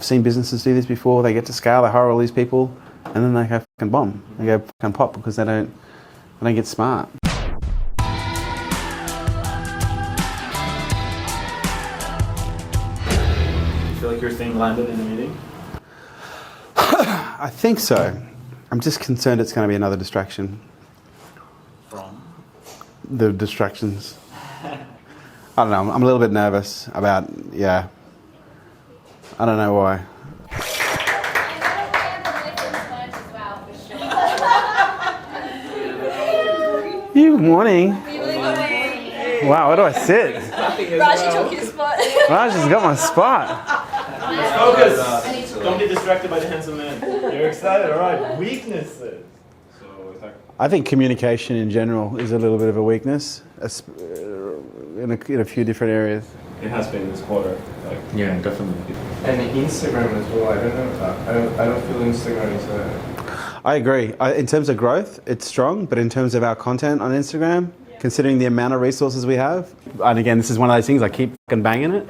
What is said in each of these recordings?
I've seen businesses do this before. They get to scale, they hire all these people, and then they go fucking bomb. They go fucking pop because they don't get smart. You feel like you're staying landed in the meeting? I think so. I'm just concerned it's going to be another distraction. From? The distractions. I don't know. I'm a little bit nervous about, yeah. I don't know why. Good morning. Wow, where do I sit? Raji took your spot. Raj has got my spot. Focus! Don't get distracted by the handsome man. You're excited, alright. Weaknesses. I think communication in general is a little bit of a weakness in a few different areas. It has been this quarter. Yeah, definitely. And Instagram as well. I don't know. I don't feel Instagram is a... I agree. In terms of growth, it's strong, but in terms of our content on Instagram, considering the amount of resources we have, and again, this is one of those things I keep fucking banging it,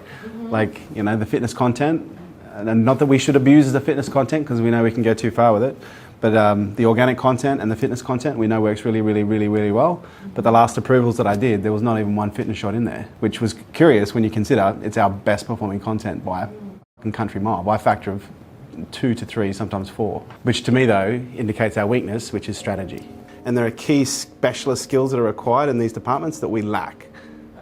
like, you know, the fitness content, and not that we should abuse the fitness content because we know we can go too far with it, but the organic content and the fitness content we know works really, really, really, really well. But the last approvals that I did, there was not even one fitness shot in there, which was curious when you consider it's our best performing content by a country mile, by a factor of 2 to 3, sometimes 4, which to me though indicates our weakness, which is strategy. And there are key specialist skills that are required in these departments that we lack,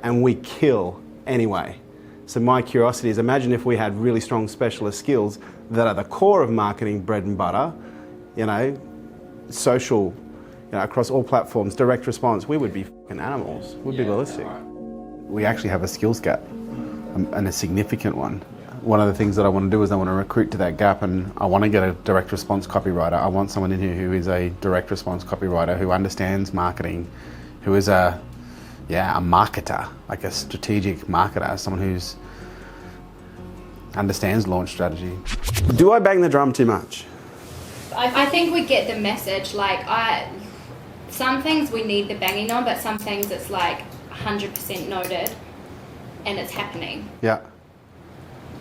and we kill anyway. So my curiosity is, imagine if we had really strong specialist skills that are the core of marketing, bread and butter, you know, social, you know, across all platforms, direct response, we would be fucking animals. We'd be ballistic. We actually have a skills gap, and a significant one. One of the things that I want to do is I want to recruit to that gap, and I want to get a direct response copywriter. I want someone in here who is a direct response copywriter, who understands marketing, who is a marketer, like a strategic marketer, someone who's understands launch strategy. Do I bang the drum too much? I think we get the message. Like, some things we need the banging on, but some things it's like 100% noted, and it's happening. Yeah.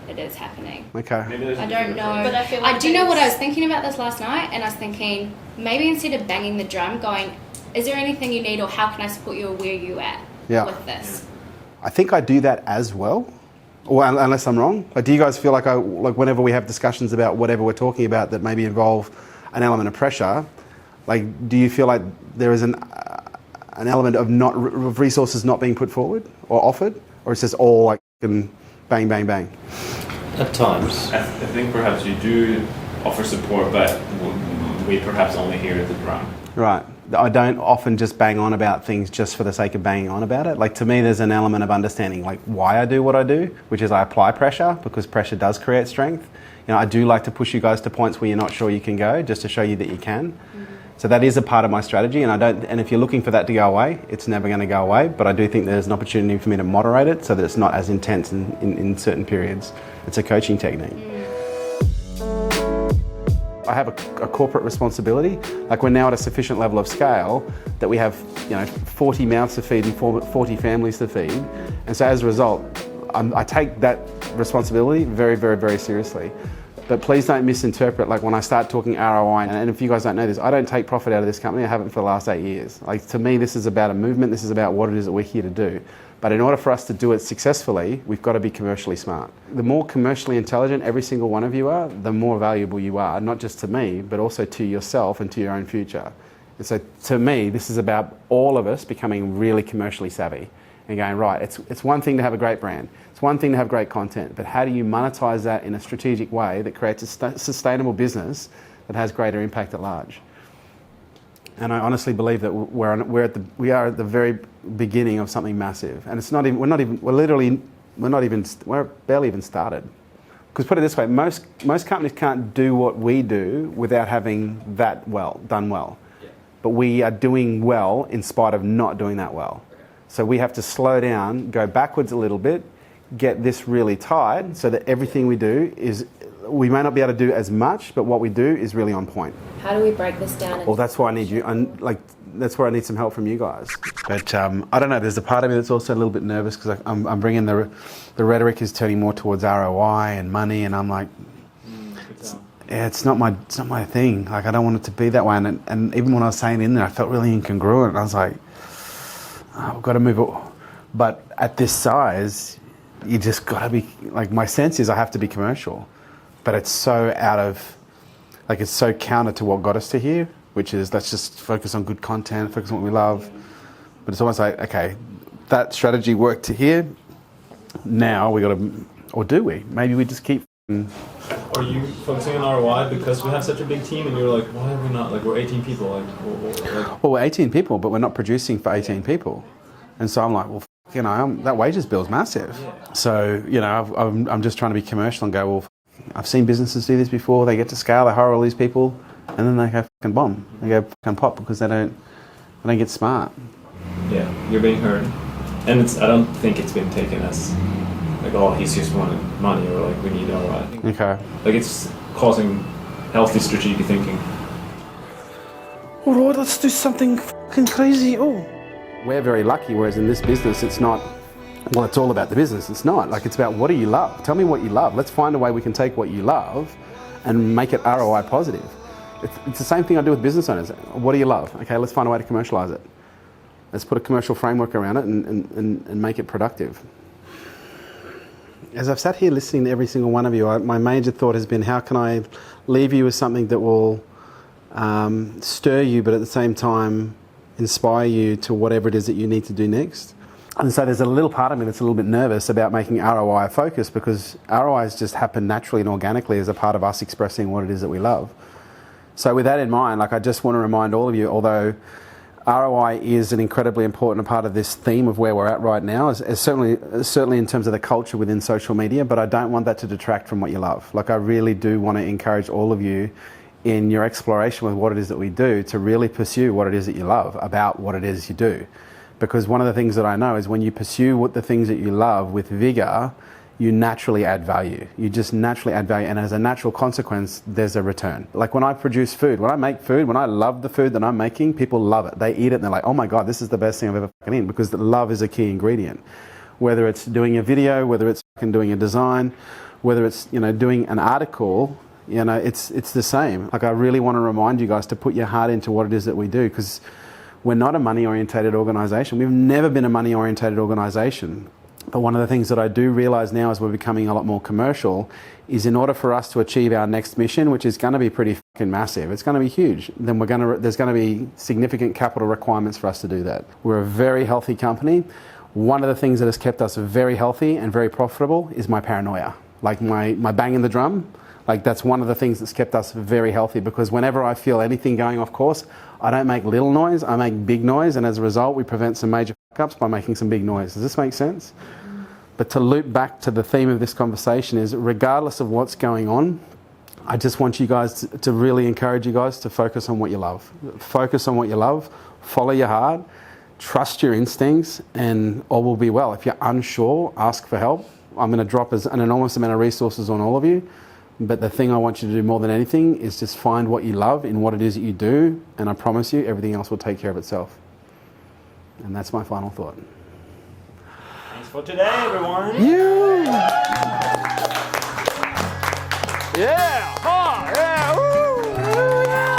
It is happening. Okay. I don't know. But I feel like do you know what I was thinking about this last night? And I was thinking, maybe instead of banging the drum, going, is there anything you need, or how can I support you, or where are you at with this? I think I do that as well. Or unless I'm wrong. Like, do you guys feel like whenever we have discussions about whatever we're talking about that maybe involve an element of pressure, like, do you feel like there is an element of resources not being put forward or offered, or it's just all like bang, bang, bang? At times. I think perhaps you do offer support, but we perhaps only hear the drum. Right. I don't often just bang on about things just for the sake of banging on about it. Like, to me, there's an element of understanding like why I do what I do, which is I apply pressure because pressure does create strength. You know, I do like to push you guys to points where you're not sure you can go, just to show you that you can. So that is a part of my strategy, and if you're looking for that to go away, it's never going to go away. But I do think there's an opportunity for me to moderate it so that it's not as intense in certain periods. It's a coaching technique. I have a corporate responsibility. Like, we're now at a sufficient level of scale that we have, you know, 40 mouths to feed and 40 families to feed. And so as a result, I take that responsibility very, very, very seriously. But please don't misinterpret, like, when I start talking ROI, and if you guys don't know this, I don't take profit out of this company. I haven't for the last 8 years. Like, to me, this is about a movement. This is about what it is that we're here to do. But in order for us to do it successfully, we've got to be commercially smart. The more commercially intelligent every single one of you are, the more valuable you are, not just to me, but also to yourself and to your own future. And so to me, this is about all of us becoming really commercially savvy and going, right, it's one thing to have a great brand. It's one thing to have great content, but how do you monetize that in a strategic way that creates a sustainable business that has greater impact at large? And I honestly believe that we're at the very beginning of something massive, and it's not even. We're barely even started. Because put it this way, most companies can't do what we do without having that done well. Yeah. But we are doing well in spite of not doing that well. Okay. So we have to slow down, go backwards a little bit, get this really tight, so that everything we do is. We may not be able to do as much, but what we do is really on point. How do we break this down? Well, that's why I need you. That's where I need some help from you guys. But I don't know. There's a part of me that's also a little bit nervous because I'm bringing the rhetoric is turning more towards ROI and money, and I'm like, yeah, it's not my thing. Like, I don't want it to be that way. And even when I was saying in there, I felt really incongruent. I was like, oh, I've got to move it. But at this size, you just got to be, like, my sense is I have to be commercial. But it's so out of, like, it's so counter to what got us to here, which is let's just focus on good content, focus on what we love. But it's almost like, okay, that strategy worked to here. Now we got to, or do we? Maybe we just keep. Are you focusing on ROI because we have such a big team, and you're like, why are we not? Like, we're 18 people. Well, we're 18 people, but we're not producing for 18 people. And so I'm like, well, you know, that wages bill's massive. Yeah. So, you know, I'm just trying to be commercial and go, well, I've seen businesses do this before. They get to scale, they hire all these people, and then they go fucking bomb. They go fucking pop because they don't get smart. Yeah, you're being heard. And I don't think it's been taken as like, oh, he's just wanting money, or like, we need ROI. Okay. Like, it's causing healthy strategic thinking. All right, let's do something fucking crazy. Oh. We're very lucky, whereas in this business, it's not, well, it's all about the business. It's not. Like, it's about what do you love? Tell me what you love. Let's find a way we can take what you love and make it ROI positive. It's the same thing I do with business owners. What do you love? Okay, let's find a way to commercialize it. Let's put a commercial framework around it and make it productive. As I've sat here listening to every single one of you, my major thought has been, how can I leave you with something that will stir you, but at the same time inspire you to whatever it is that you need to do next? And so there's a little part of me that's a little bit nervous about making ROI a focus, because ROIs just happen naturally and organically as a part of us expressing what it is that we love. So with that in mind, like, I just want to remind all of you, although ROI is an incredibly important part of this theme of where we're at right now, as certainly in terms of the culture within social media, but I don't want that to detract from what you love. Like, I really do want to encourage all of you in your exploration with what it is that we do to really pursue what it is that you love about what it is you do. Because one of the things that I know is when you pursue the things that you love with vigor, you naturally add value. You just naturally add value, and as a natural consequence, there's a return. Like, when I produce food, when I make food, when I love the food that I'm making, people love it. They eat it and they're like, oh my God, this is the best thing I've ever fucking eaten, because love is a key ingredient. Whether it's doing a video, whether it's fucking doing a design, whether it's, you know, doing an article, you know, it's the same. Like, I really want to remind you guys to put your heart into what it is that we do, because we're not a money-orientated organisation. We've never been a money-orientated organisation. But one of the things that I do realise now as we're becoming a lot more commercial is, in order for us to achieve our next mission, which is going to be pretty fucking massive, it's going to be huge, then there's going to be significant capital requirements for us to do that. We're a very healthy company. One of the things that has kept us very healthy and very profitable is my paranoia. Like, my banging the drum. Like, that's one of the things that's kept us very healthy, because whenever I feel anything going off course, I don't make little noise, I make big noise, and as a result, we prevent some major fuck-ups by making some big noise. Does this make sense? But to loop back to the theme of this conversation is, regardless of what's going on, I just want you guys to really encourage you guys to focus on what you love. Focus on what you love, follow your heart, trust your instincts, and all will be well. If you're unsure, ask for help. I'm going to drop an enormous amount of resources on all of you. But the thing I want you to do more than anything is just find what you love in what it is that you do, and I promise you everything else will take care of itself. And that's my final thought. Thanks for today, everyone. Yeah! Yeah! Oh, yeah! Woo! Yeah!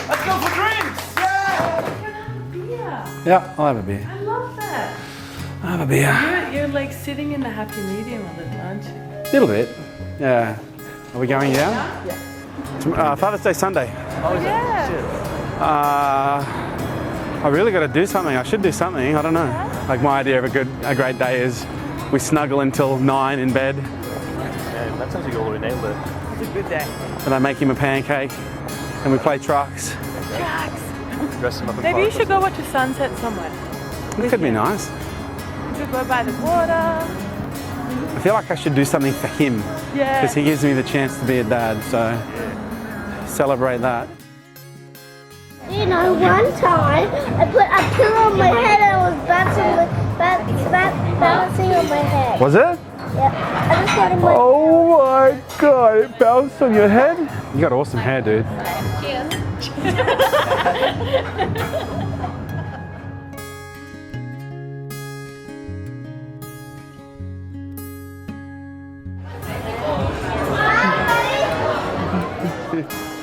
Let's go for drinks! Yeah. Yeah, I'll have a beer. I love that. I'll have a beer. You're like sitting in the happy medium of it, aren't you? A little bit. Yeah. Are we going down? Yeah. Father's Day Sunday. Yeah. I really got to do something. I should do something. I don't know. Like, my idea of a great day is we snuggle until 9 in bed. Yeah, that sounds like you already nailed it. It's a good day. And I make him a pancake and we play trucks. Jax. Dress him up in Maybe you clothes. should go watch a sunset somewhere. It could be nice. You could go by the water. I feel like I should do something for him. Yeah. Because he gives me the chance to be a dad, so celebrate that. You know, one time I put a pillow on my head and I was bouncing on my head. Was it? Yeah. I just got in my Oh my God, it bounced on your head? You got awesome hair, dude. Cheers. you.